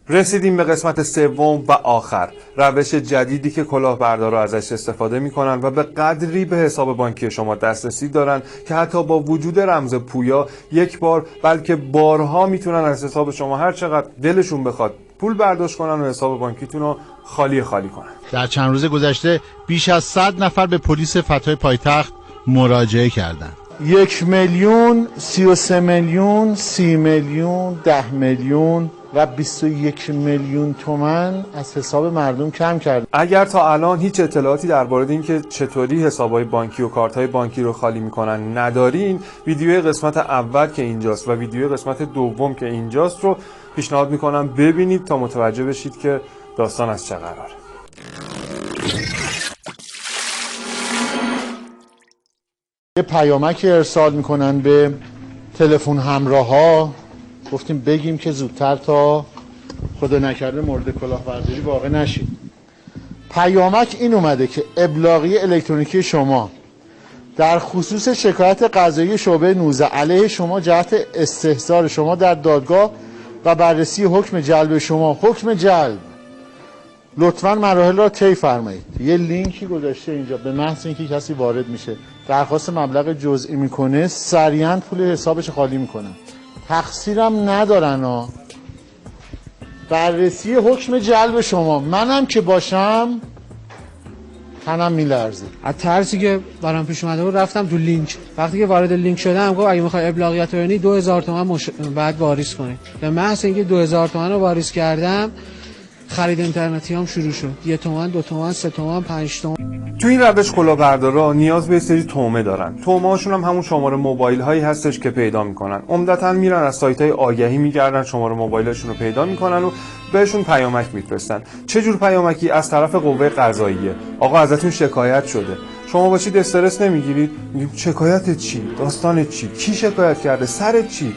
رسیدیم به قسمت سوم و آخر، روش جدیدی که کلاهبردارا ازش استفاده میکنن و به قدری به حساب بانکی شما دسترسی دارن که حتی با وجود رمز پویا یک بار بلکه بارها میتونن از حساب شما هر چقدر دلشون بخواد پول برداشت کنن و حساب بانکیتون رو خالی کنن. در چند روز گذشته بیش از 100 نفر به پلیس فتای پایتخت مراجعه کردند. 1 میلیون، 33 میلیون، 30 میلیون، 10 میلیون و 21 میلیون تومان از حساب مردم کم کرد. اگر تا الان هیچ اطلاعاتی درباره اینکه چطوری حسابهای بانکی و کارت‌های بانکی رو خالی میکنن ندارین، ویدیوی قسمت اول که اینجاست و ویدیوی قسمت دوم که اینجاست رو پیشنهاد میکنم ببینید تا متوجه بشید که داستان از چه قراره. یه پیامک ارسال میکنن به تلفن همراها، گفتیم بگیم که زودتر تا خدا نکرده مورد کلاهبرداری واقع نشید. پیامک این اومده که ابلاغی الکترونیکی شما در خصوص شکایت قضایی شعبه 19 علیه شما جهت استحضار شما در دادگاه و بررسی حکم جلب شما، حکم جلب، لطفاً مراحل را طی فرمایید. یه لینکی گذاشته اینجا، به محض اینکه کسی وارد میشه درخواست مبلغ جزئی میکنه سریعا پول حسابش خالی میکنن، تقصیرم ندارن ها. بررسی حکم جلب شما، منم که باشم تنم میلرزه. از ترسی که برام پیش اومده بود رفتم تو لینک. وقتی که وارد لینک شدم گفت اگه میخوای ابلاغیت ببینی 2000 تومان بعد واریز کنی. به محض اینکه 2000 تومان رو واریز کردم خرید اینترنتی هم شروع شد. 1 تومان، 2 تومان، 3 تومان، 5 تومان. تو این روش کلاهبردارا نیاز به سری تومه دارن. تومه‌هاشون هم همون شماره موبایل هایی هستش که پیدا میکنن. عمدتاً میرن از سایت های آگهی میگردن، شماره موبایلشون رو پیدا میکنن و بهشون پیامک میفرستن. چه جور پیامکی؟ از طرف قوه قضاییه. آقا ازتون شکایت شده. شما باشید استرس نمیگیرید؟ میگیم شکایت چی؟ داستان چی؟ کی شکایت کرده؟ سر چی؟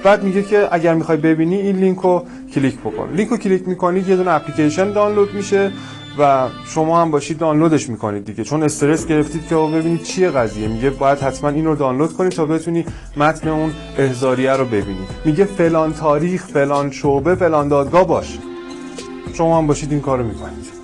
بعد میگه که اگر میخوای ببینی این لینکو کلیک بکن. لینکو کلیک میکنید یه دونه اپلیکیشن دانلود میشه و شما هم باشید دانلودش میکنید دیگه، چون استرس گرفتید که ببینید چیه قضیه. میگه باید حتما این رو دانلود کنید تا بتونی متن اون احضاریه رو ببینید. میگه فلان تاریخ، فلان شعبه، فلان دادگاه باش. شما هم باشید این کارو میکنید.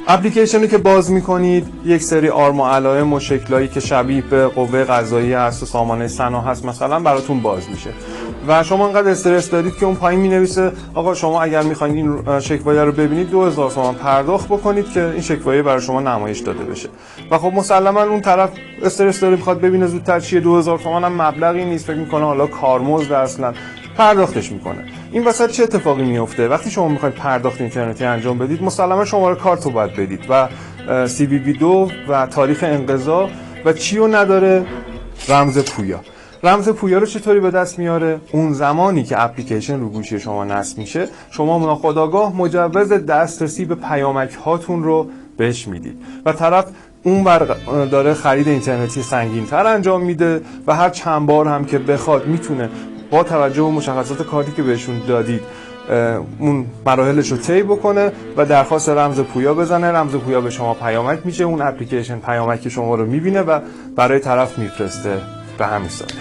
اپلیکیشنی که باز میکنید یک سری آرم و علائم و شکلایی که شبیه به قوه قضاییه هست و سامانه سنا هست مثلا براتون باز میشه و شما انقدر استرس دارید که اون پایین مینویسه آقا شما اگر میخواین این شکوایه رو ببینید 2000 تومان پرداخت بکنید که این شکوایه برای شما نمایش داده بشه. و خب مسلما اون طرف استرس داره، میخواد ببینه زودتر چیه. 2000 تومان هم مبلغی نیست، فکر میکنه حالا کارمزد اصلا، پرداختش میکنه. این وسط چه اتفاقی میفته؟ وقتی شما میخواید پرداخت اینترنتی انجام بدید مسلما شماره کارت رو باید بدید و CVV2 و تاریخ انقضا و چی رو نداره؟ رمز پویا. رمز پویا رو چطوری به دست میاره؟ اون زمانی که اپلیکیشن رو گوشی شما نصب میشه شما ناخودآگاه مجوز دسترسی به پیامک هاتون رو بهش میدید و طرف اون بر داره خرید اینترنتی سنگین‌تر انجام میده و هر چند بار هم که بخواد میتونه با توجه به مشخصات کارتی که بهشون دادید اون مراحلش رو طی بکنه و درخواست رمز پویا بزنه. رمز پویا به شما پیامک میشه، اون اپلیکیشن پیامک شما رو میبینه و برای طرف میفرسته. به همین سادگی.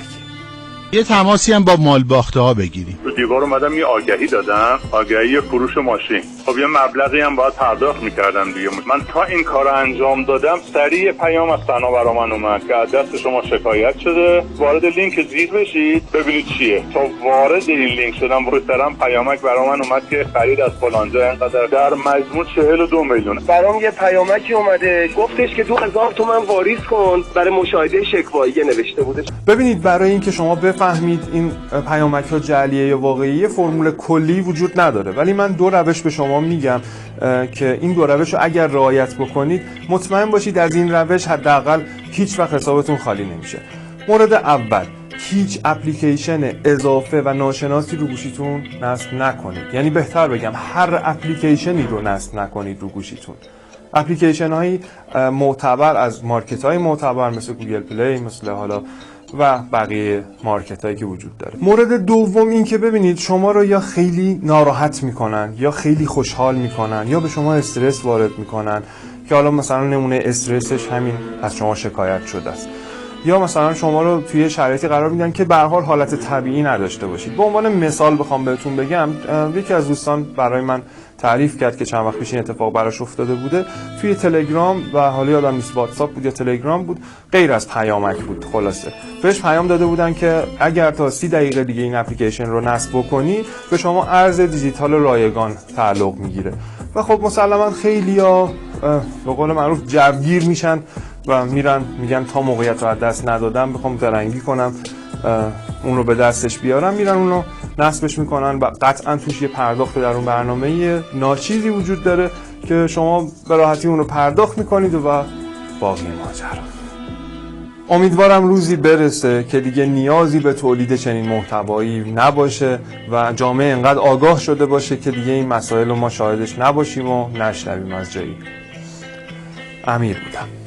یه تماسی هم با مالباخته ها بگیریم. تو دیوار اومدم یه آگهی دادم، آگهی فروش ماشین. خب یه مبلغی هم باید پرداخت میکردم دیگه. من تا این کار انجام دادم سریع پیام از سنا برا من اومد که از دست شما شکایت شده، وارد لینک زیر بشید ببینید چیه. تا وارد این لینک شدم برسرم پیامک برا من اومد که خرید از فلانجا اینقدر، در مجموع 42 میلیون. برام یه پیامکی اومده گفتش که 2000 تومان واریز کن برای مشاهده شکواییه نوشته بودش. ببینید برای اینکه شما بفهمید این پیامک ها جعلیه یا واقعیه فرمول کلی وجود نداره، ولی من 2 روش به شما میگم که این 2 روش رو اگر رعایت بکنید مطمئن باشید از این روش حداقل هیچ وقت حسابتون خالی نمیشه. مورد اول، هیچ اپلیکیشن اضافه و ناشناسی رو گوشیتون نصب نکنید. یعنی بهتر بگم هر اپلیکیشنی رو نصب نکنید رو گوشیتون. اپلیکیشن هایی معتبر از مارکت های معتبر مثل گوگل پلی، مثل حالا و بقیه مارکت هایی که وجود داره. مورد دوم این که ببینید شما رو یا خیلی ناراحت میکنن یا خیلی خوشحال میکنن یا به شما استرس وارد میکنن که حالا مثلا نمونه استرسش همین از شما شکایت شده است. یا مثلا شما رو توی شرایطی قرار میدن که به هر حال حالت طبیعی نداشته باشید. به عنوان مثال بخوام بهتون بگم، یکی از دوستان برای من تعریف کرد که چند وقت پیش این اتفاق براش افتاده بوده. توی تلگرام و حالا یادم نیست واتساپ بود یا تلگرام بود، غیر از پیامک بود، خلاصه بهش پیام داده بودن که اگر تا 30 دقیقه دیگه این اپلیکیشن رو نصب بکنی به شما ارز دیجیتال رایگان تعلق میگیره. و خب مسلما خیلیا به قول معروف جوگیر میشن و میرن میگن تا موقعیت رو از دست ندادم بخوام درنگی کنم اون رو به دستش بیارم، میرن اون رو نصبش میکنن و قطعا توش یه پرداخت در اون برنامه ناچیزی وجود داره که شما به راحتی اون رو پرداخت میکنید و باقی ماجرا. امیدوارم روزی برسه که دیگه نیازی به تولید چنین محتوایی نباشه و جامعه انقدر آگاه شده باشه که دیگه این مسائل رو ما شاهدش نباشیم و نشنویم از جایی. امیر بودم.